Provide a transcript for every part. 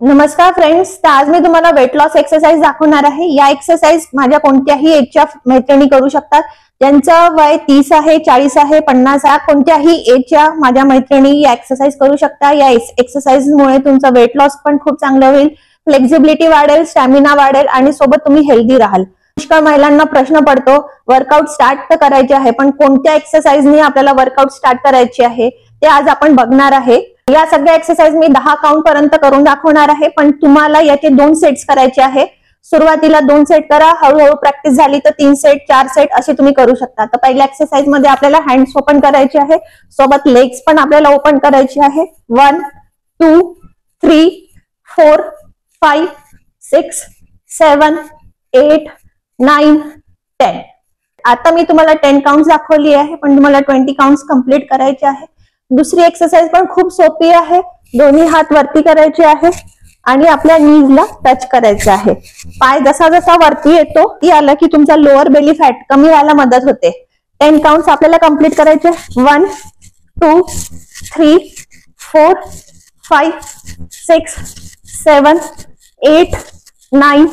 नमस्कार फ्रेंड्स, तर आज मी तुम्हाला वेट लॉस एक्सरसाइज दाखवणार आहे। या एक्सरसाइज माझ्या कोणत्याही एजच्या मैत्रिणी करू शकतात। ज्यांचं वय 30 आहे, 40 आहे, 50 आहे, कोणत्याही एजच्या माझ्या मैत्रिणी या एक्सरसाइज करू शकता। या एक्सरसाइजमुळे तुमचा वेट लॉस पण खूप चांगलं होईल, फ्लेक्झिबिलिटी वाढेल, स्टॅमिना वाढेल आणि सोबत तुम्ही हेल्दी राहाल। पुष्कळ महिलांना प्रश्न पडतो वर्कआउट स्टार्ट तर करायचे आहे, पण कोणत्या एक्सरसाइजनी आपल्याला वर्कआउट स्टार्ट करायचे आहे ते आज आपण बघणार आहे। या सगळ्या एक्सरसाइज मी 10 काउंट पर्यंत करून दाखवणार आहे, पण तुम्हाला याचे 2 सेट्स करायचे आहे। सुरुवातीला 2 सेट करा, हळूहळू प्रॅक्टिस झाली तर 3 सेट 4 सेट असे तुम्ही करू शकता। तर पहिल्या एक्सरसाइज मध्ये आपल्याला हँड्स ओपन करायचे आहे, सोबत लेग्स पण आपल्याला ओपन करायचे आहे। 1 2 3 4 5 6 7 8 9 10। आता मी तुम्हाला 10 काउंट्स दाखवली आहे, पण तुम्हाला 20 काउंट्स कंप्लीट करायचे आहे। दुसरी एक्सरसाइज पण खूप सोपी आहे। दोन्ही हात वरती करायचे आहे आणि आपल्या नीजला टच करायचे आहे। पाय जसा जसा वरती येतो ती आला की तुमचा लोअर बेली फॅट कमी व्हायला मदत होते। 10 काउंट्स आपल्याला कंप्लीट करायचे। 1 2 3 4 5 6 7 8 9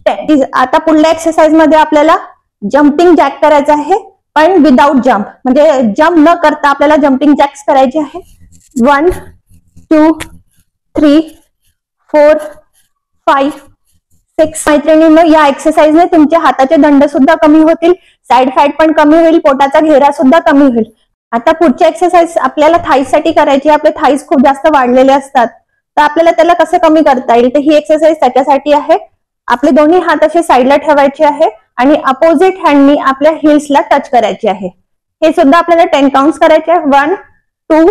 10। आता पुढल्या एक्सरसाइज मध्ये आपल्याला जंपिंग जॅक करायचं आहे, पण विदाउट जंप, म्हणजे जंप न करता आपल्याला जंपिंग जॅक्स करायचे आहे। 1 2 3 4 5 6। मैत्रिणींनो, या एक्सरसाइजने तुमच्या हाताचे दंड सुद्धा कमी होतील, साइड फॅट पण कमी होईल, पोटाचा घेरा सुद्धा कमी होईल। आता पुढची एक्सरसाइज आपल्याला थाईज साठी करायची। आपले थाईज खूप जास्त वाढलेले असतात, तर आपल्याला त्याला कसं कमी करता येईल, तर ही एक्सरसाइज त्याच्यासाठी आहे। आपले दोन्ही हात असे साईडला ठेवायचे आहे आणि अपोजिट हँडनी आपल्या हिल्सला टच करायचे आहे। हे सुद्धा आपल्याला 10 काउंट्स करायचे आहे। 1 2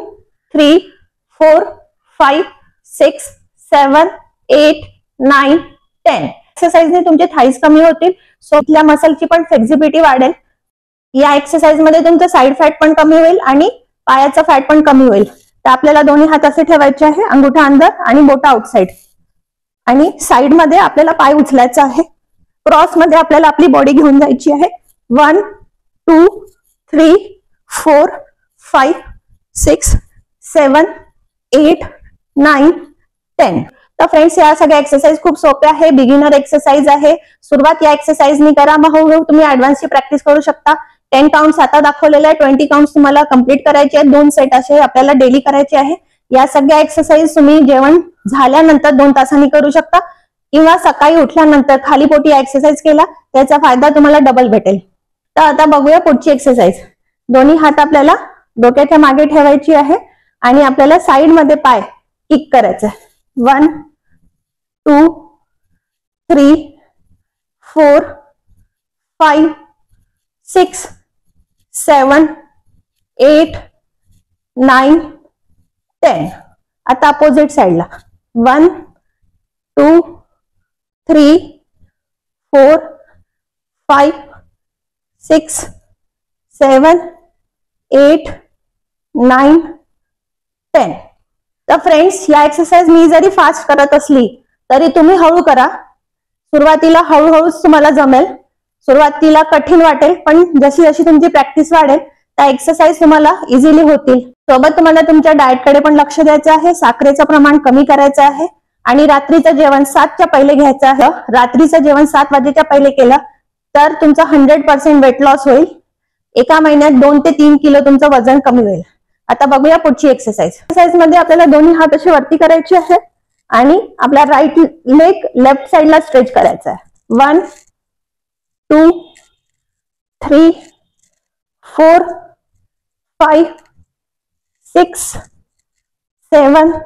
3 4 5 6 7 8 9 10। एक्सरसाइजने तुमचे थाईज कमी होतील, सोपल्या मसलची पण फ्लेक्झिबिलिटी वाढेल। या एक्सरसाइज मध्ये तुमचं साइड फॅट पण कमी होईल आणि पायाचा फॅट पण कमी होईल। तर आपल्याला दोन्ही हात असे ठेवायचे आहे, अंगुठा अंदर आणि बोटा आउटसाइड, आणि साइड मध्ये आपल्याला पाय उचलायचा आहे। क्रॉस मध्ये आपल्याला आपली बॉडी घेऊन जायची आहे। 1 2 3 4 5 6 7 8 9 10। तर फ्रेंड्स, या सगळ्या एक्सरसाइज खूप सोप्या आहे, बिगिनर एक्सरसाइज आहे। सुरुवात या एक्सरसाइजनी करा, मग हळूहळू तुम्ही ऍडव्हान्सची प्रॅक्टिस करू शकता। 10 काउंट्स आता दाखवलेले आहे, 20 काउंट्स तुम्हाला कंप्लीट करायचे आहेत। 2 सेट असे आपल्याला डेली करायचे आहे। या सगळ्या एक्सरसाइज तुम्ही जेवण झाल्यानंतर 2 तासांनी करू शकता, किंवा सकाळी उठल्यानंतर खाली पोटी एक्सरसाइज केला त्याचा फायदा तुम्हाला डबल भेटेल। तर आता बघूया पुढची एक्सरसाइज। दोन्ही हात आपल्याला डोक्याच्या मागे ठेवायची आहे आणि आपल्याला साइड मध्ये पाय किक करायचा आहे। 1 2 3 4 5 6 7 8 9 10। आता अपोजिट साइडला 1 2 3 4 5 6 7 8 9 10। तर फ्रेंड्स, या एक्सरसाइज मी जरी फास्ट करत असली तरी तुम्ही हळू करा। सुरुवातीला हळूहळूच तुम्हाला जमेल, सुरुवातीला कठीण वाटेल, पण जशी जशी तुमची प्रॅक्टिस वाढेल त्या एक्सरसाइज तुम्हाला इझिली होतील। सोबत तुम्हाला तुमच्या डाएटकडे पण लक्ष द्यायचं आहे, साखरेचं प्रमाण कमी करायचं आहे आणि रात्रीचं जेवण 7च्या पहिले घ्यायचं आहे। रात्रीचं जेवण 7 वाजेच्या पहिले केलं तर तुमचा 100% वेट लॉस होईल। एका महिन्यात 2 ते 3 किलो तुमचं वजन कमी होईल। आता बघूया पुढची एक्सरसाइज। एक्सरसाइज मध्ये आपल्याला दोन्ही हात असे वरती करायचे आहे आणि आपला राईट लेग लेफ्ट साइडला स्ट्रेच करायचा आहे। 1 2 3 4 5 6 7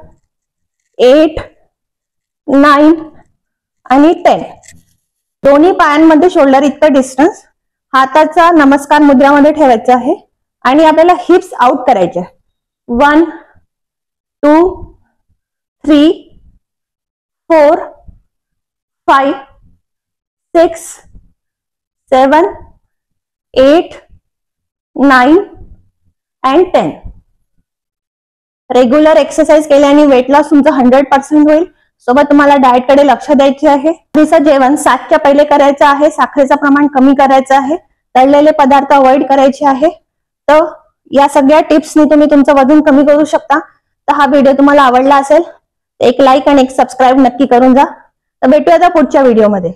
8 9 आणि 10। दोन्ही पायांमध्ये शोल्डर इतकं डिस्टन्स हाताचा नमस्कार मुद्रामध्ये ठेवायचा आहे आणि आपल्याला हिप्स आउट करायचे। 1 2 3 4 5 6 7 8 9 and 10। रेग्युलर एक्सरसाइज केल्याने वेट लॉस तुमचं 100% होईल। सोबत तुम्हाला डाएटकडे लक्ष द्यायचे आहे। रात्रीचं जेवण 7च्या पहिले करायचं आहे, साखरेचं प्रमाण कमी करायचं आहे, तळलेले पदार्थ अवॉइड करायचे आहे। तर या सगळ्या टिप्सनी तुम्ही तुमचं वजन कमी करू शकता। तर हा व्हिडिओ तुम्हाला आवडला असेल एक लाईक आणि एक सबस्क्राईब नक्की करून जा. तर भेटूया आता पुढच्या व्हिडिओमध्ये.